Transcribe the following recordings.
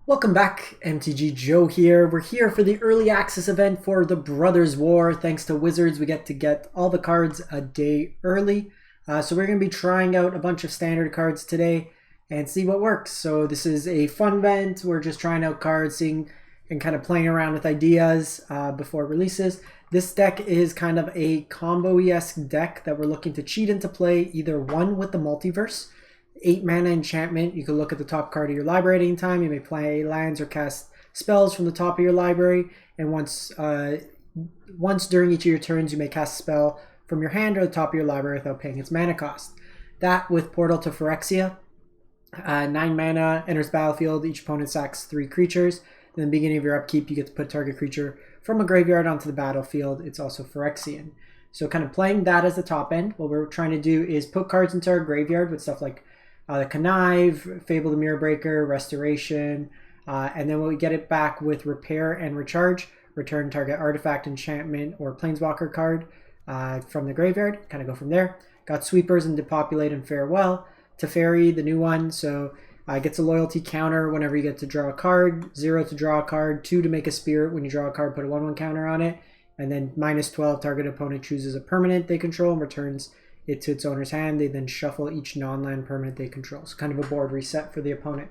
Welcome back, MTG Joe here. We're here for the early access event for the Brothers War. Thanks to Wizards, we get to get all the cards a day early. So we're going to be trying out a bunch of standard cards today and see what works. So this is a fun event. We're just trying out cards, seeing and kind of playing around with ideas before releases. This deck is kind of a combo-esque deck that we're looking to cheat into play, either one with the Multiverse, 8 mana enchantment. You can look at the top card of your library at any time. You may play lands or cast spells from the top of your library, and once during each of your turns, you may cast a spell from your hand or the top of your library without paying its mana cost. That with Portal to Phyrexia. 9 mana, enters battlefield. Each opponent sacks 3 creatures. Then, at the beginning of your upkeep, you get to put target creature from a graveyard onto the battlefield. It's also Phyrexian. So kind of playing that as the top end. What we're trying to do is put cards into our graveyard with stuff like the Connive, Fable the Mirror Breaker, Restoration, and then when we get it back with Repair and Recharge, return target artifact, enchantment, or planeswalker card from the graveyard. Kind of go from there. Got Sweepers and Depopulate and Farewell. Teferi, the new one, so gets a loyalty counter whenever you get to draw a card. 0 to draw a card, 2 to make a spirit. When you draw a card, put a 1/1 counter on it. And then -12, target opponent chooses a permanent they control and returns it to its owner's hand. They then shuffle each non-land permanent they control. So kind of a board reset for the opponent.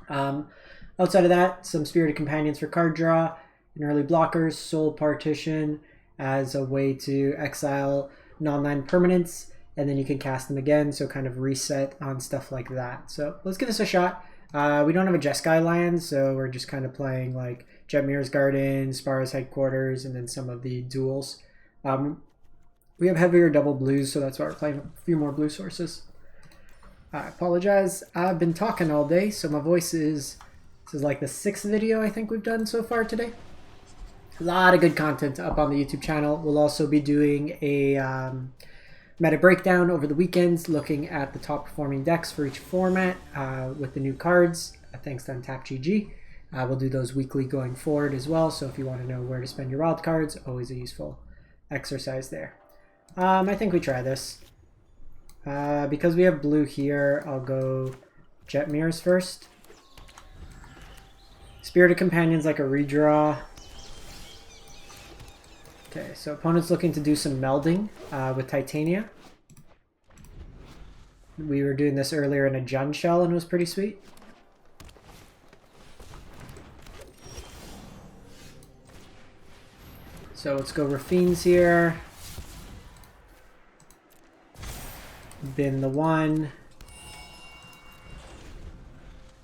Outside of that, some Spirited Companions for card draw, and early blockers, Soul Partition as a way to exile non-land permanents, and then you can cast them again, so kind of reset on stuff like that. So let's give this a shot. We don't have a Jeskai land, so we're just kind of playing like Jetmir's Garden, Spara's Headquarters, and then some of the duels. We have heavier double blues, so that's why we're playing a few more blue sources. I apologize. I've been talking all day, so my voice is... This is like the 6th video I think we've done so far today. A lot of good content up on the YouTube channel. We'll also be doing a meta breakdown over the weekends, looking at the top performing decks for each format with the new cards, thanks to UntapGG. We'll do those weekly going forward as well, so if you want to know where to spend your wild cards, always a useful exercise there. I think we try this. Because we have blue here, I'll go Jetmir's first. Spirited Companions like a redraw. Okay, so opponent's looking to do some melding with Titania. We were doing this earlier in a Jund Shell and it was pretty sweet. So let's go Raffines here. Bin the 1.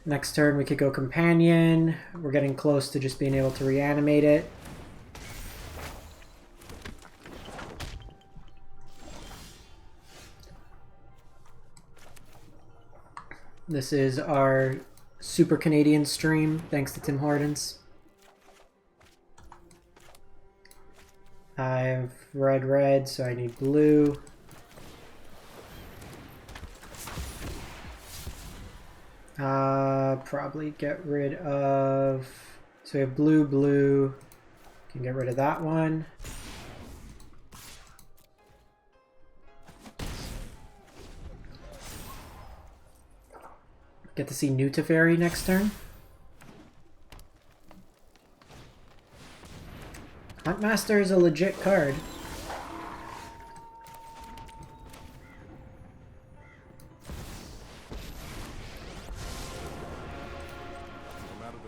Next turn we could go Companion. We're getting close to just being able to reanimate it. This is our Super Canadian stream, thanks to Tim Hortons. I have red, so I need blue. Probably get rid of... So we have blue. Can get rid of that one. Get to see new Teferi next turn. Huntmaster is a legit card.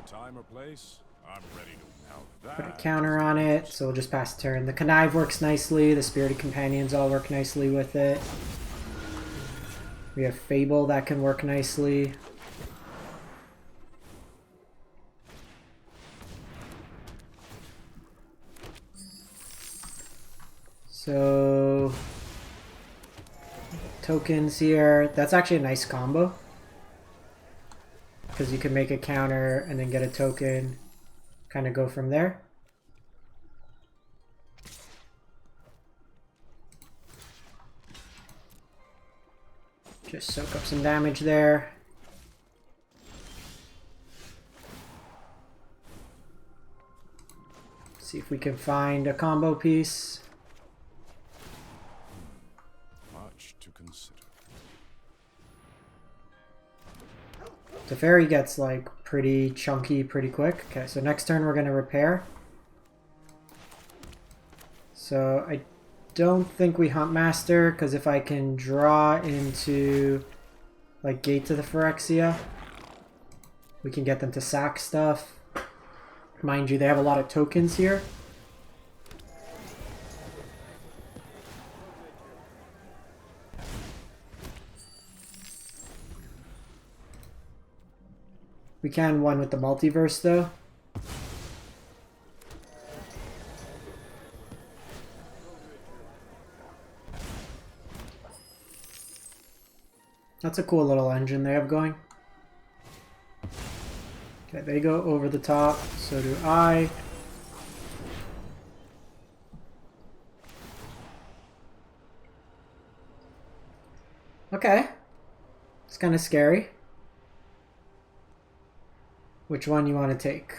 Time or place, I'm ready to now. Put a counter on it, so we'll just pass the turn. The Connive works nicely, the Spirited Companions all work nicely with it. We have Fable that can work nicely. So tokens here. That's actually a nice combo, because you can make a counter and then get a token, kind of go from there. Just soak up some damage there. See if we can find a combo piece. Much to consider. Teferi gets like pretty chunky pretty quick. Okay, so next turn we're going to repair. So I don't think we Hunt Master, because if I can draw into like Gate to the Phyrexia, we can get them to sack stuff. Mind you, they have a lot of tokens here. We can one with the Multiverse though. That's a cool little engine they have going. Okay, they go over the top, so do I. Okay. It's kind of scary. Which one you want to take?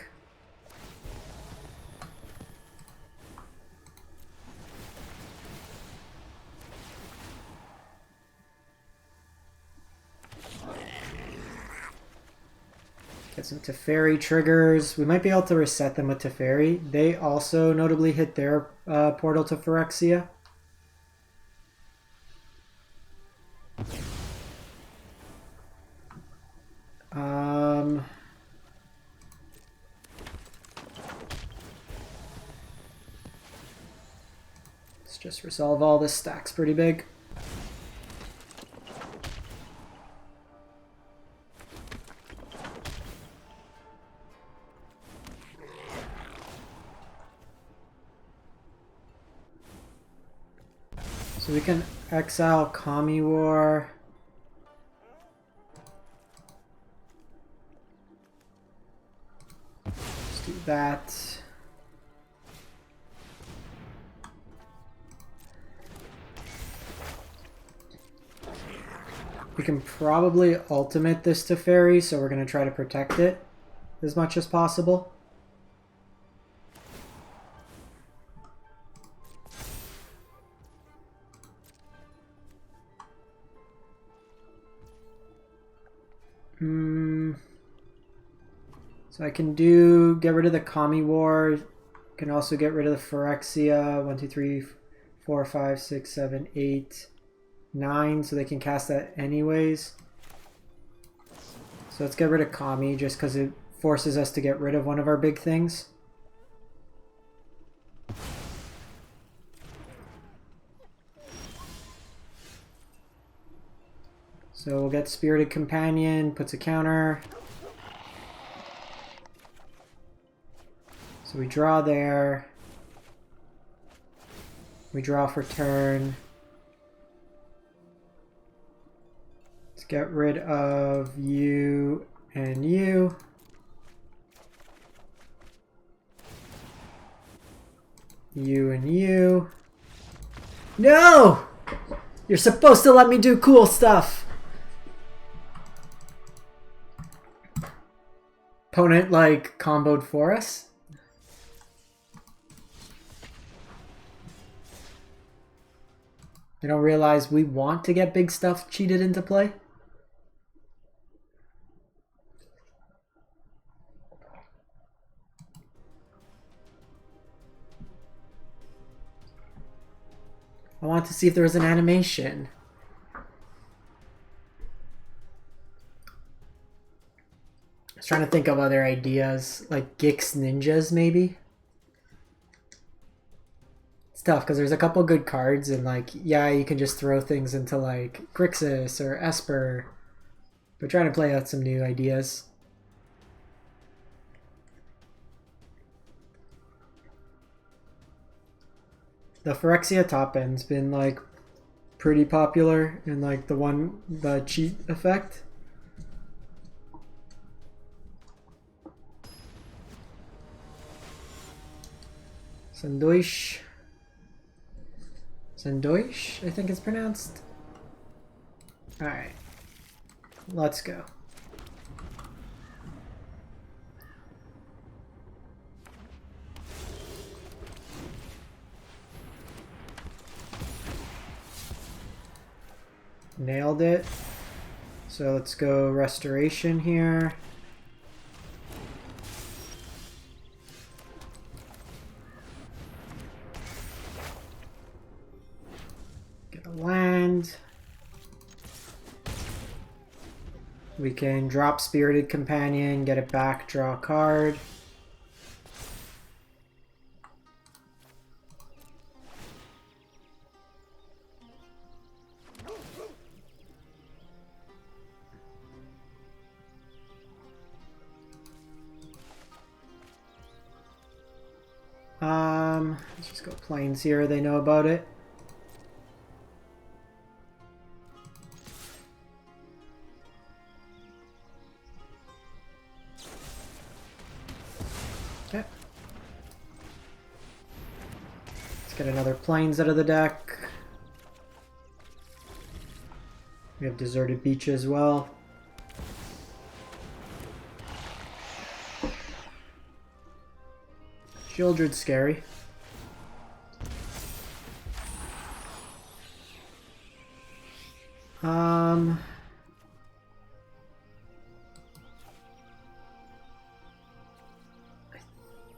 Get some Teferi triggers. We might be able to reset them with Teferi. They also notably hit their portal to Phyrexia. Let's just resolve all this. Stack's pretty big. So we can exile Kami War. Let's do that. We can probably ultimate this Teferi, so we're going to try to protect it as much as possible. So I can get rid of the Kami War. Can also get rid of the Phyrexia. 1, 2, 3, 4, 5, 6, 7, 8, 9. So they can cast that anyways. So let's get rid of Kami just because it forces us to get rid of one of our big things. So we'll get Spirited Companion, puts a counter. So we draw there. We draw for turn. Let's get rid of you and you. You and you. No! You're supposed to let me do cool stuff! Opponent, like, comboed for us. They don't realize we want to get big stuff cheated into play. I want to see if there was an animation. I was trying to think of other ideas, like Gix Ninjas maybe. It's tough because there's a couple good cards and like, yeah, you can just throw things into like Grixis or Esper. But trying to play out some new ideas. The Phyrexia top end's been like pretty popular in like the cheat effect. Sandoish. Sandoish, I think it's pronounced. Alright. Let's go. Nailed it. So let's go Restoration here. Get a land. We can drop Spirited Companion, get it back, draw a card. Let's just go Plains here, they know about it. Okay. Let's get another Plains out of the deck. We have Deserted Beach as well. Shieldred's scary. I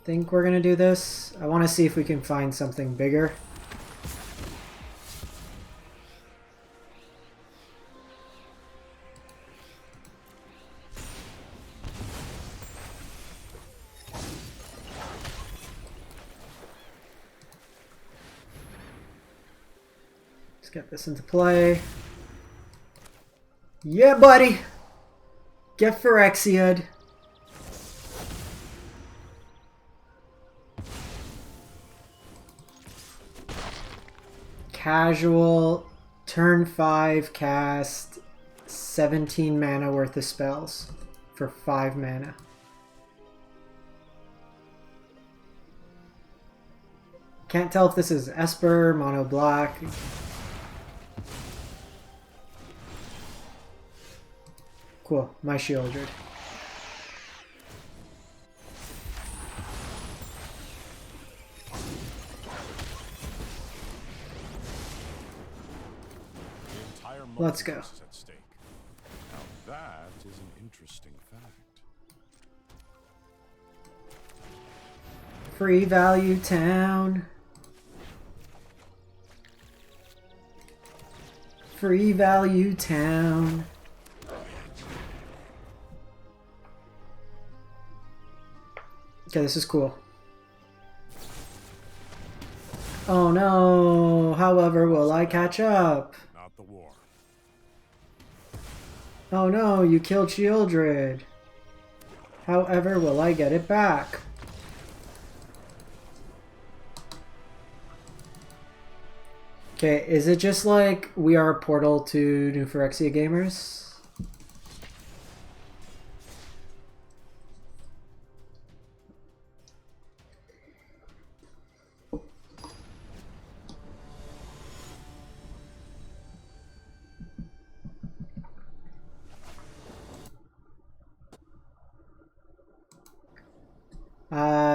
think we're gonna do this. I want to see if we can find something bigger. Let's get this into play. Yeah, buddy! Get Phyrexia'd. Casual, turn 5, cast 17 mana worth of spells for 5 mana. Can't tell if this is Esper, mono black. Cool, my Shieldred. Let's go. At stake. Now that is an interesting fact. Free value town. Free value town. Okay, this is cool. Oh no, however will I catch up? Not the war. Oh no, you killed Shieldred. However will I get it back? Okay, is it just like we are a portal to new Phyrexia gamers?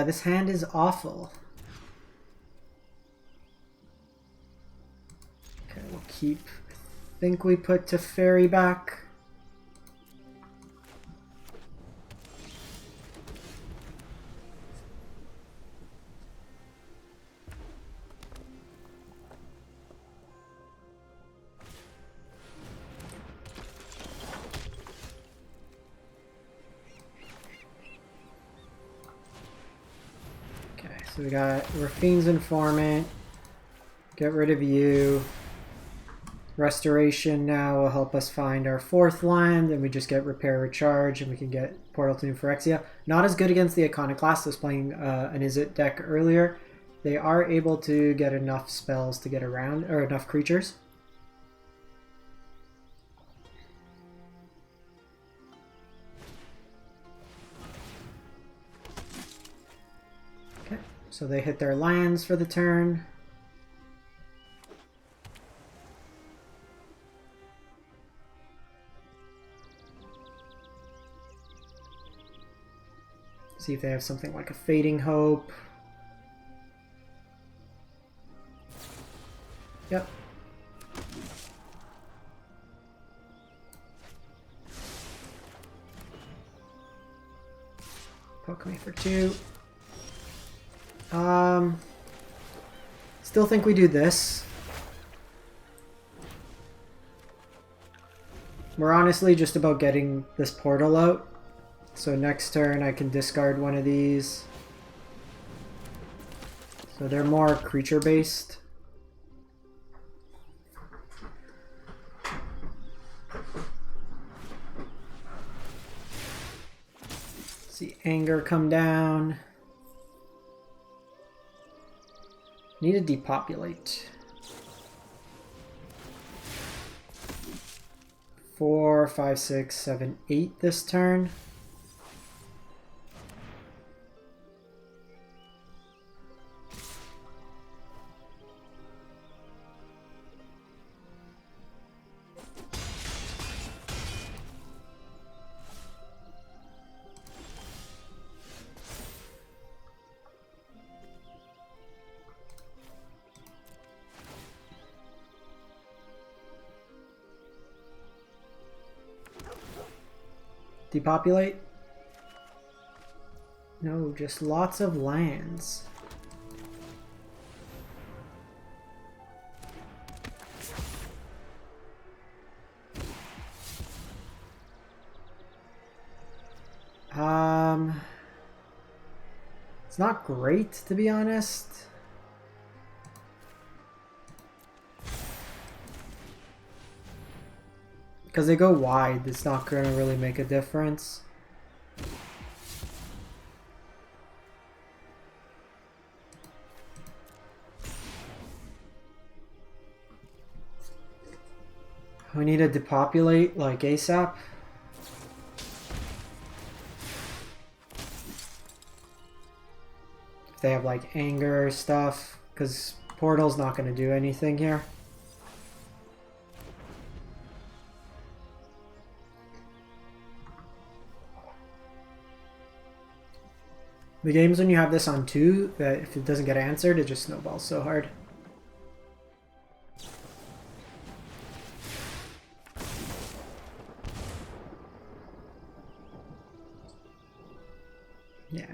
This hand is awful. Okay, we'll keep. I think we put Teferi back. So we got Raffine's Informant, get rid of you. Restoration now will help us find our 4th land, and we just get Repair Recharge, and we can get Portal to New Phyrexia. Not as good against the Iconoclast. I was playing an Izzet deck earlier. They are able to get enough spells to get around, or enough creatures. So they hit their lands for the turn. See if they have something like a Fading Hope. Yep. Poke me for 2. Still think we do this. We're honestly just about getting this portal out. So next turn I can discard one of these. So they're more creature based. See Anger come down. Need to depopulate. 4, 5, 6, 7, 8 this turn. Depopulate? No, just lots of lands. It's not great, to be honest. Because they go wide, it's not going to really make a difference. We need to depopulate like ASAP. If they have like anger stuff, because Portal's not going to do anything here. The games when you have this on 2, that if it doesn't get answered, it just snowballs so hard. Yeah,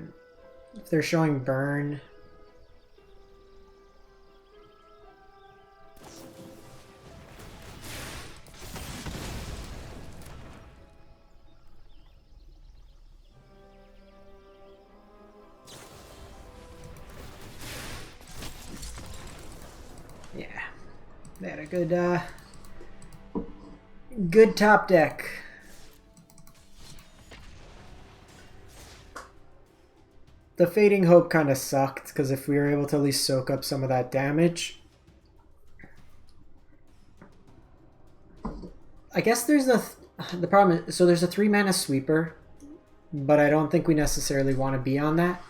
if they're showing burn. Yeah, they had a good top deck. The Fading Hope kind of sucked, because if we were able to at least soak up some of that damage. I guess there's the problem is, so there's a 3 mana sweeper, but I don't think we necessarily want to be on that.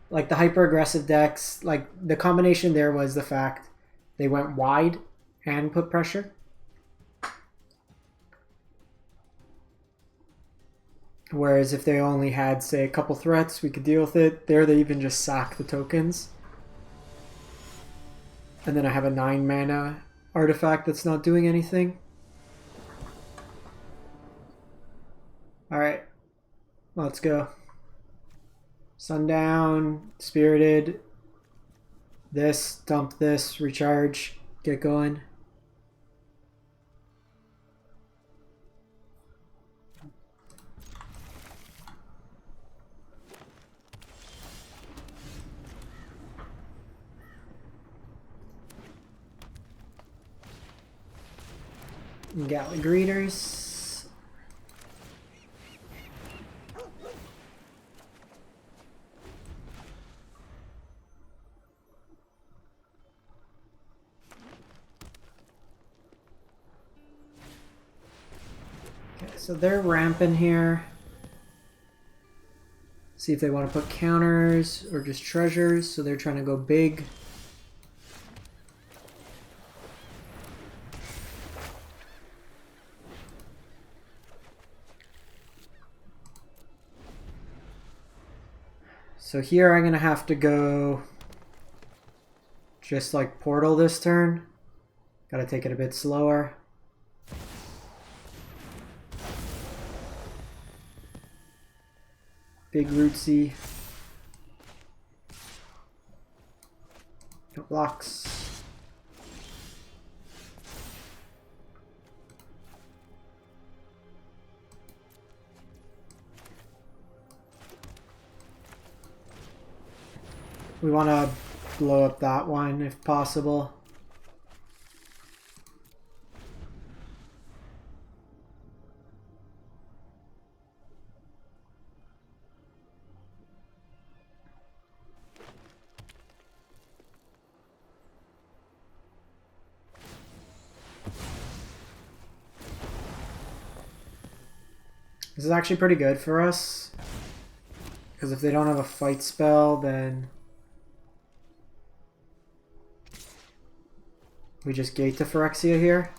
Like the hyper aggressive decks, like the combination there was the fact they went wide and put pressure. Whereas if they only had, say, a couple threats, we could deal with it. There they even just sack the tokens. And then I have a 9 mana artifact that's not doing anything. Alright, let's go. Sundown, Spirited, this, dump this, recharge, get going. Galley Greeters. Okay, so they're ramping here. See if they want to put counters or just treasures. So they're trying to go big. So here I'm going to have to go just like Portal this turn. Got to take it a bit slower. big rootsy. No blocks. We want to blow up that one if possible. This is actually pretty good for us, because if they don't have a fight spell, then we just gate to Phyrexia here.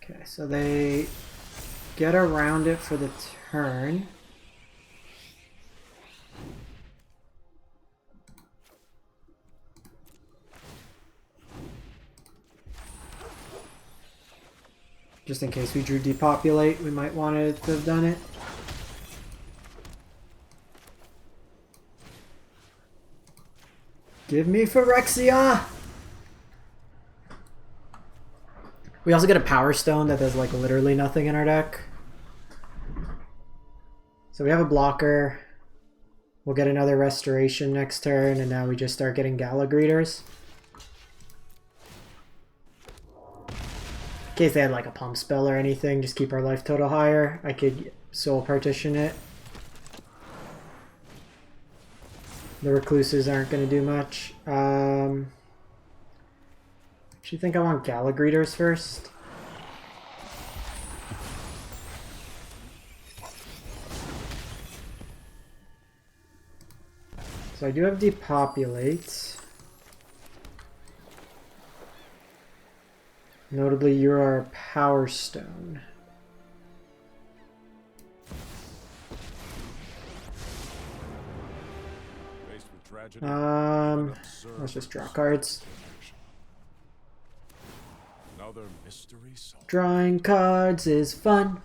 Okay, so they get around it for the turn. Just in case we drew Depopulate, we might want to have done it. Give me Phyrexia! We also get a Power Stone that does like literally nothing in our deck. So we have a blocker. We'll get another Restoration next turn, and now we just start getting Gala Greeters. In case they had like a pump spell or anything, just keep our life total higher. I could Soul Partition it. The Recluses aren't going to do much. Actually think I want Gala Greeters first. So I do have Depopulate. Notably, you are a Power Stone. Let's just draw cards. Another mystery solved. Drawing cards is fun.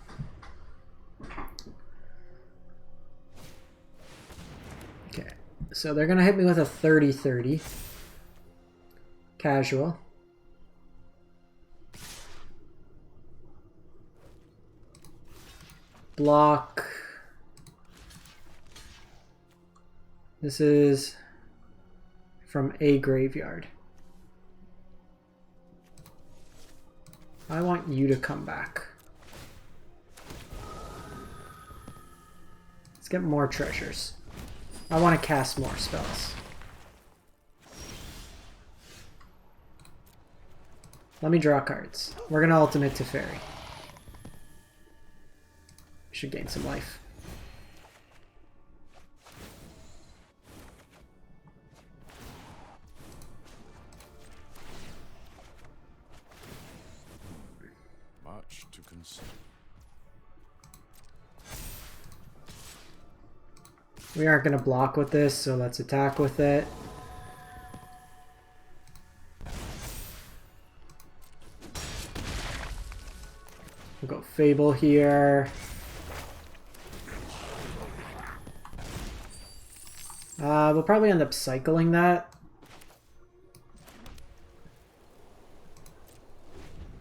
Okay, so they're gonna hit me with a 30-30. Casual. Block. This is from a graveyard. I want you to come back. Let's get more treasures. I want to cast more spells. Let me draw cards. We're going to ultimate Teferi. Should gain some life. Much to consider. We aren't going to block with this, so let's attack with it. We'll go Fable here. We'll probably end up cycling that.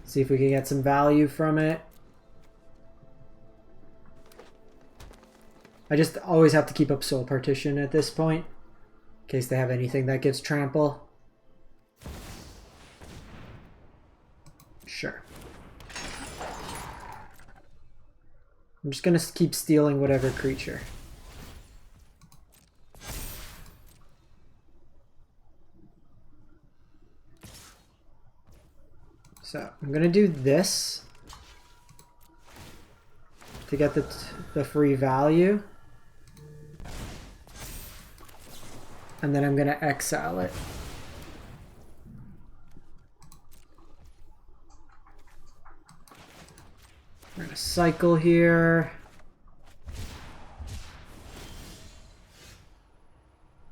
See if we can get some value from it. I just always have to keep up Soul Partition at this point, in case they have anything that gives trample. Sure. I'm just gonna keep stealing whatever creature. So I'm gonna do this to get the free value, and then I'm gonna exile it. We're gonna cycle here.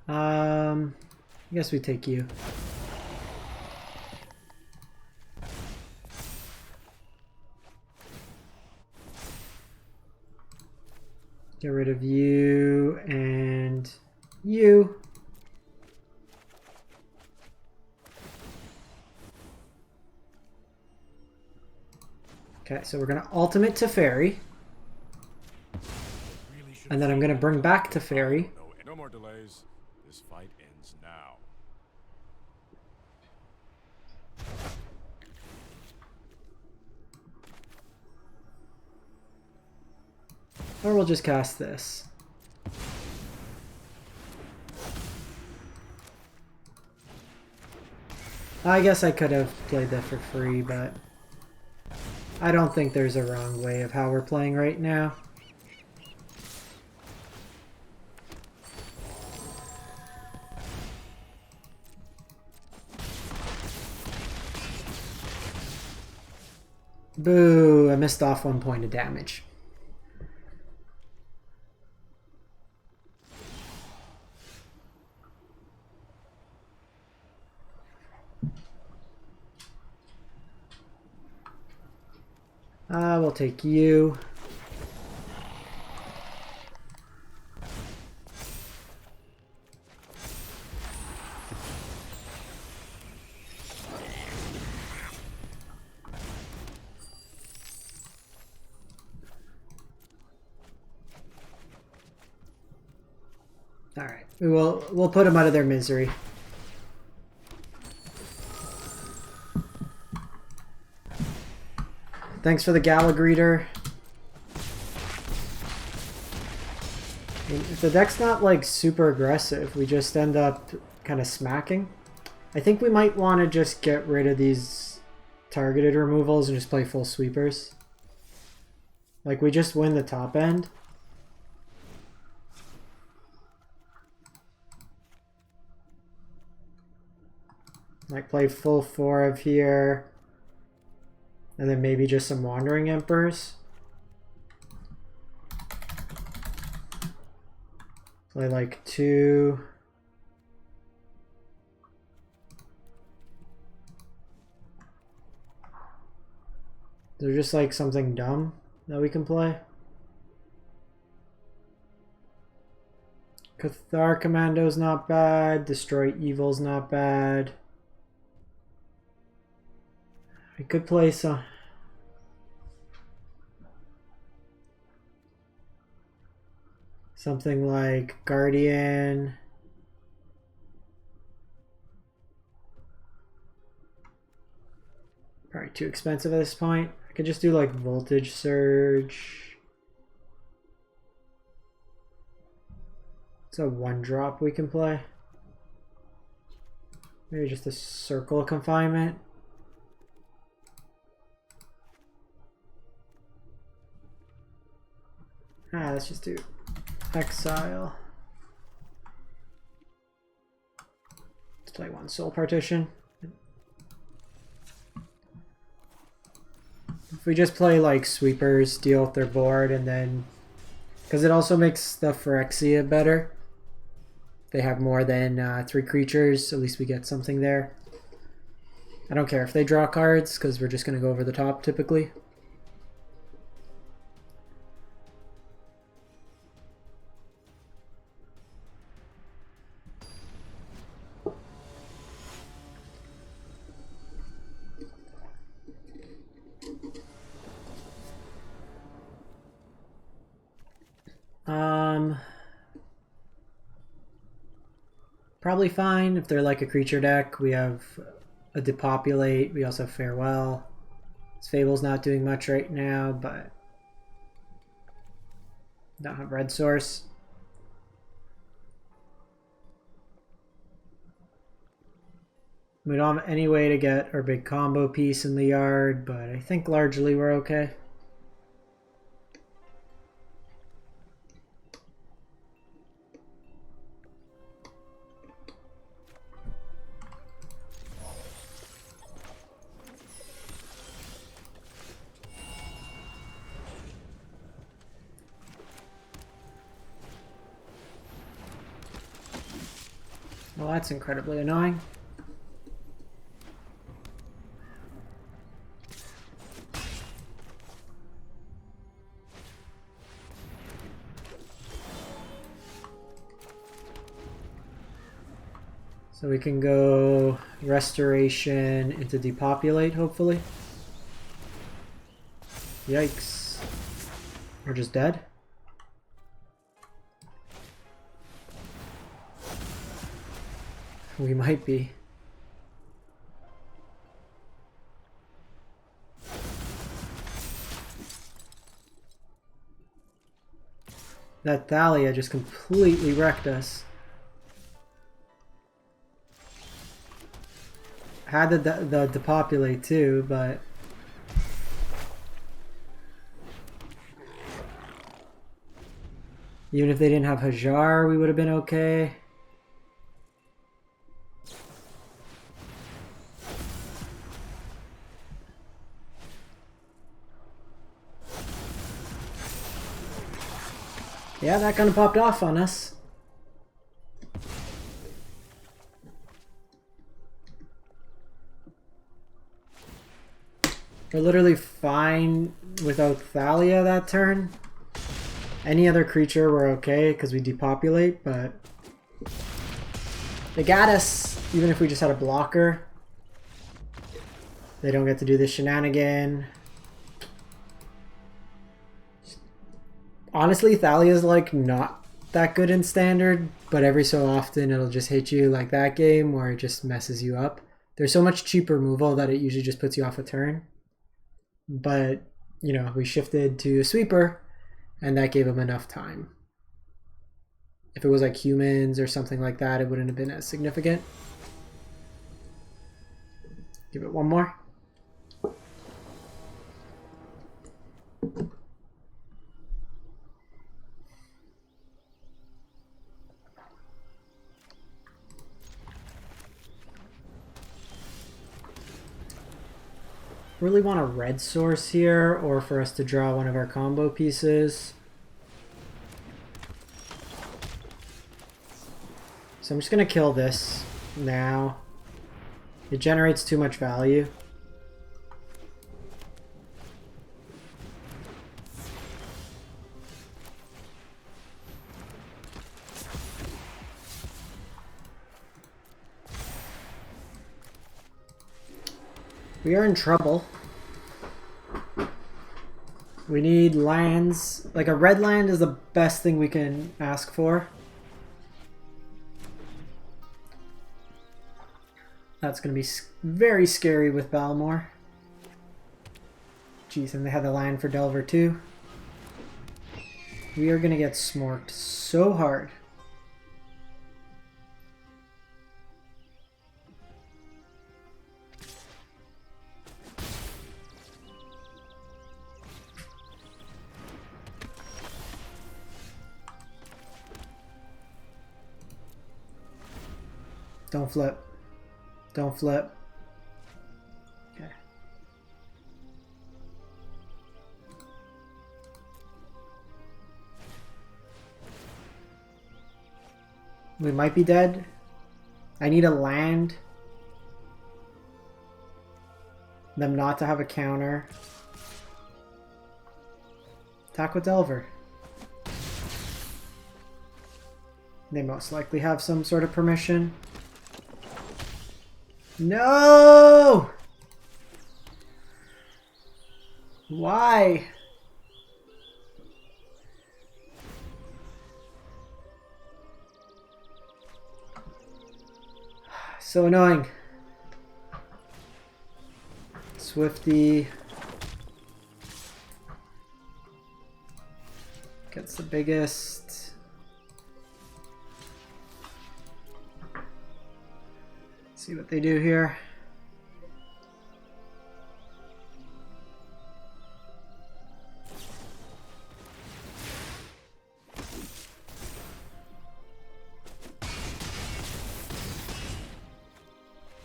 I guess we take you. Get rid of you and you. Okay, so we're gonna ultimate Teferi. And then I'm gonna bring back Teferi. No more delays. This fight ends now. Or we'll just cast this. I guess I could have played that for free, but I don't think there's a wrong way of how we're playing right now. Boo, I missed off 1 point of damage. We'll take you. All right, we'll put them out of their misery. Thanks for the Gala Greeter. If the deck's not like super aggressive, we just end up kind of smacking. I think we might want to just get rid of these targeted removals and just play full sweepers. Like we just win the top end. Like play full 4 of here. And then maybe just some Wandering Emperors. Play like 2. They're just like something dumb that we can play. Cathar Commando's not bad. Destroy Evil's not bad. We could play some. Something like Guardian. Probably too expensive at this point. I could just do like Voltage Surge. It's a 1-drop we can play. Maybe just a Circle of Confinement. Let's just do Exile. Let's play 1 Soul Partition. If we just play like sweepers, deal with their board, and then because it also makes the Phyrexia better. They have more than 3 creatures, at least we get something there. I don't care if they draw cards because we're just going to go over the top typically. Probably fine. If they're like a creature deck, we have a Depopulate. We also have Farewell. This Fable's not doing much right now, but don't have Red Source. We don't have any way to get our big combo piece in the yard, but I think largely we're okay. Well, that's incredibly annoying. So we can go Restoration into Depopulate, hopefully. Yikes. We're just dead? We might be. That Thalia just completely wrecked us. Had the Depopulate too, but even if they didn't have Hajar, we would have been okay. Yeah, that kind of popped off on us. We're literally fine without Thalia that turn. Any other creature we're okay because we depopulate, but they got us even if we just had a blocker. They don't get to do this shenanigan. Honestly, Thalia's like not that good in standard, but every so often it'll just hit you like that game where it just messes you up. There's so much cheap removal that it usually just puts you off a turn. But, you know, we shifted to a sweeper and that gave him enough time. If it was like humans or something like that, it wouldn't have been as significant. Give it one more. Really want a red source here, or for us to draw one of our combo pieces. So I'm just gonna kill this now. It generates too much value. We are in trouble. We need lands. Like a red land is the best thing we can ask for. That's going to be very scary with Balmor. Jeez, and they had the land for Delver too. We are going to get smorked so hard. Don't flip. Don't flip. Okay. We might be dead. I need a land. Them not to have a counter. Attack with Delver. They most likely have some sort of permission. No! Why? So annoying. Swifty gets the biggest. See what they do here.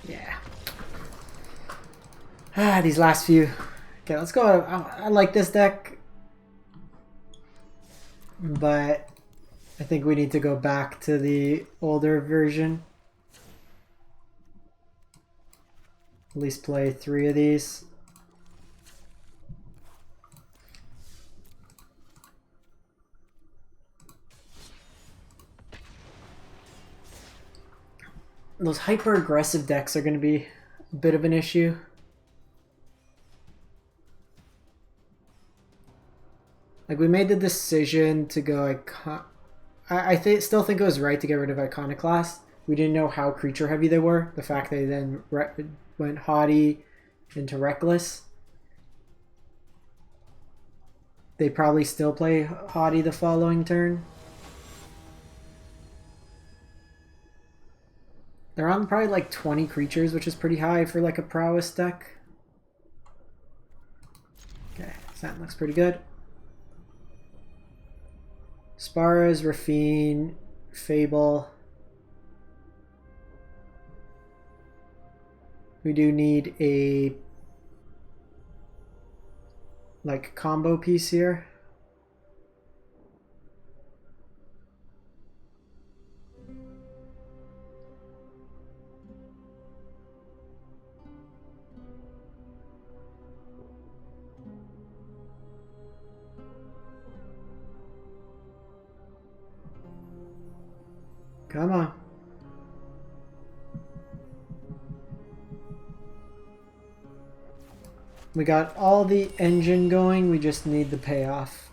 Yeah. These last few. Okay, let's go. I like this deck, but I think we need to go back to the older version. At least play 3 of these. Those hyper aggressive decks are going to be a bit of an issue. Like, we made the decision to go still think it was right to get rid of Iconoclast. We didn't know how creature heavy they were. The fact they then went Haughty into Reckless. They probably still play Haughty the following turn. They're on probably like 20 creatures, which is pretty high for like a Prowess deck. Okay, so that looks pretty good. Spara's, Raffine, Fable. We do need a like combo piece here. Come on. We got all the engine going, we just need the payoff.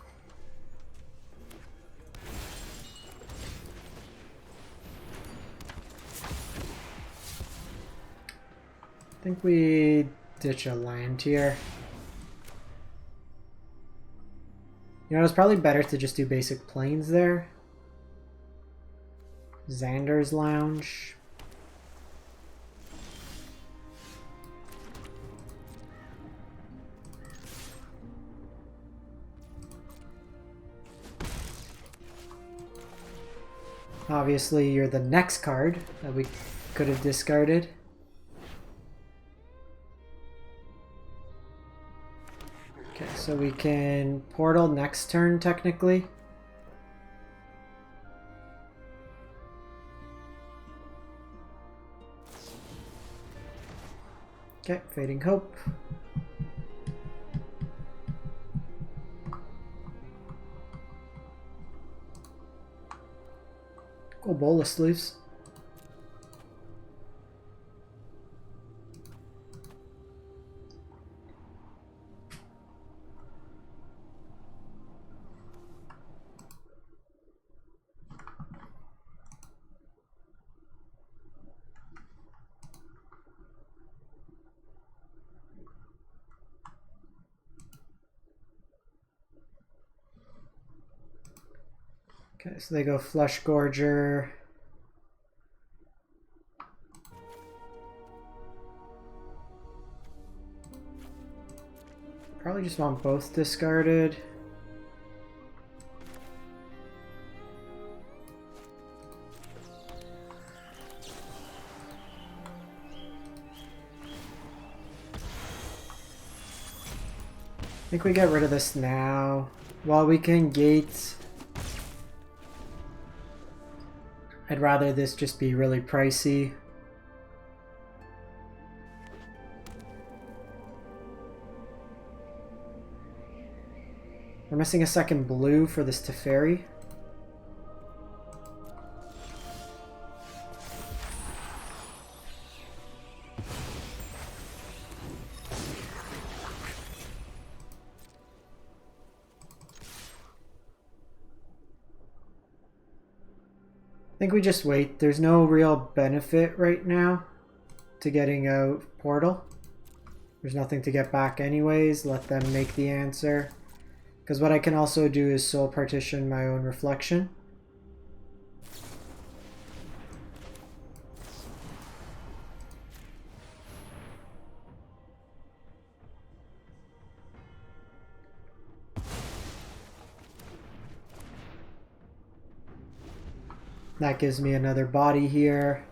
I think we ditch a land here. You know, it's probably better to just do basic planes there. Xander's Lounge. Obviously, you're the next card that we could have discarded. Okay, so we can portal next turn, technically. Okay, Fading Hope. Cool bolus sleeves. Okay, so they go Flesh Gorger. Probably just want both discarded. I think we get rid of this now. While we can gate, I'd rather this just be really pricey. We're missing a second blue for this Teferi. I think we just wait. There's no real benefit right now to getting out Portal. There's nothing to get back anyways. Let them make the answer. Because what I can also do is Soul Partition my own Reflection. That gives me another body here.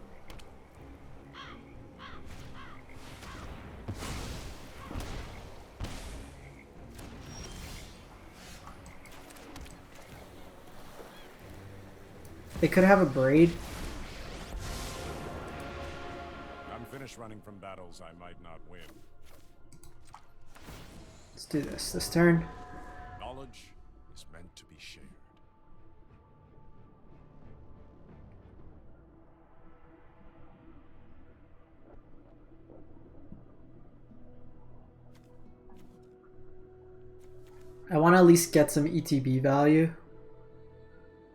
They could have a braid. I'm finished. finish running from battles I might not win. Let's do this turn. Knowledge is meant to be shared. I want to at least get some ETB value.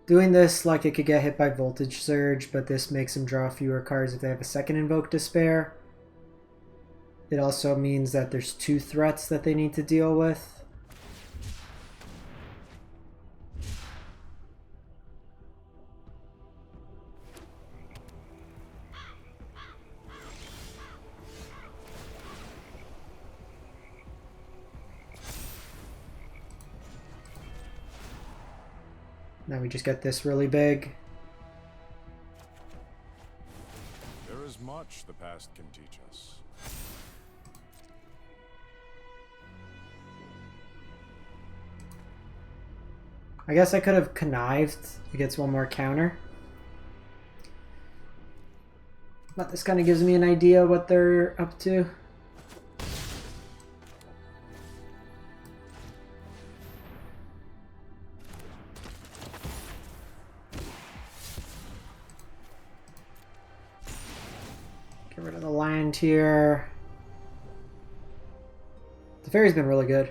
Doing this, like, it could get hit by Voltage Surge, but this makes them draw fewer cards if they have a second Invoke Despair. It also means that there's 2 threats that they need to deal with. Now we just get this really big. There is much the past can teach us. I guess I could have connived. It gets 1 more counter. But this kind of gives me an idea what they're up to. Get rid of the land here. Teferi's been really good.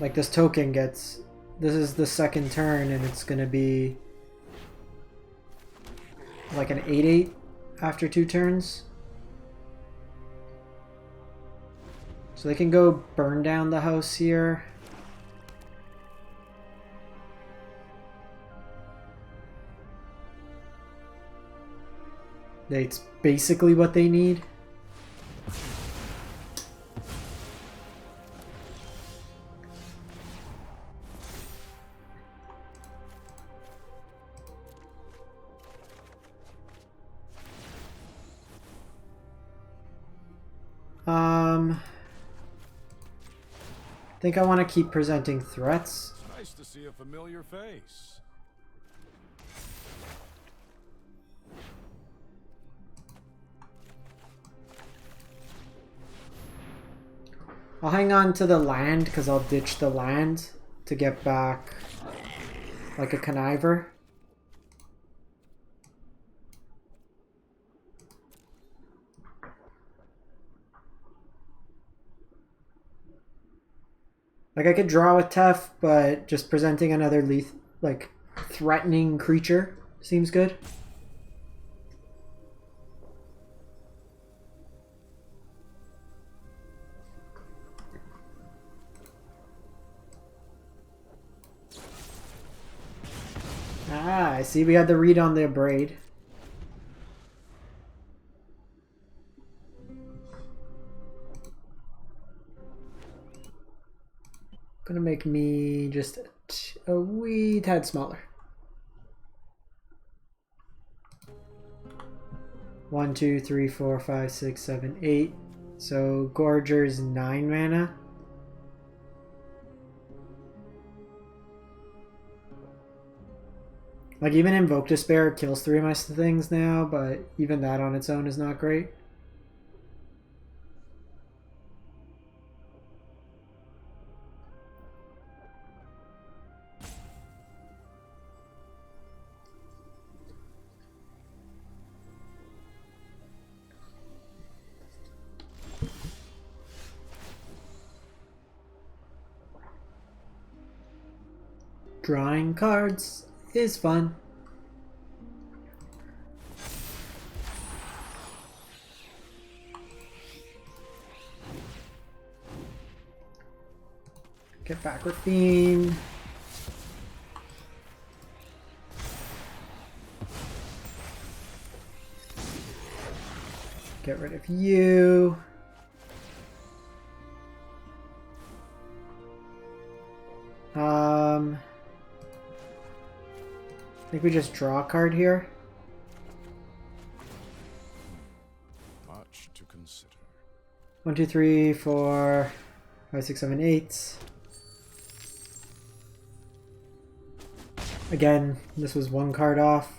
Like, this token gets... This is the second turn, and it's gonna be like an 8/8 after 2 turns. So they can go burn down the house here. It's basically what they need. I think I want to keep presenting threats. It's nice to see a familiar face. I'll hang on to the land because I'll ditch the land to get back like a conniver. Like, I could draw with Tef, but just presenting another like threatening creature seems good. Ah, I see we had the read on the braid. Gonna make me just a wee tad smaller. 1, 2, 3, 4, 5, 6, 7, 8. So Gorger's 9 mana. Like, even Invoke Despair kills 3 of my things now, but even that on its own is not great. Drawing cards is fun. Get back Raffine. Get rid of you. I think we just draw a card here. Much to consider. 1, 2, 3, 4, 5, 6, 7, 8. Again, this was one card off.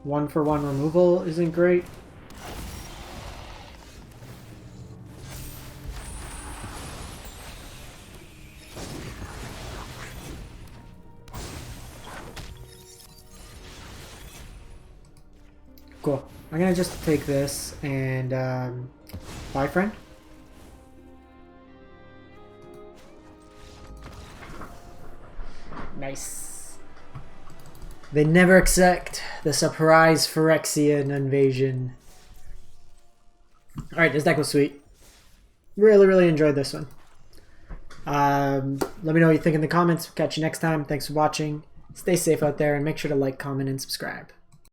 One-for-one removal isn't great. Cool. I'm gonna just take this and bye, friend. Nice. They never accept the surprise Phyrexian invasion. Alright, this deck was sweet. Really enjoyed this one. Let me know what you think in the comments. Catch you next time. Thanks for watching. Stay safe out there and make sure to like, comment, and subscribe.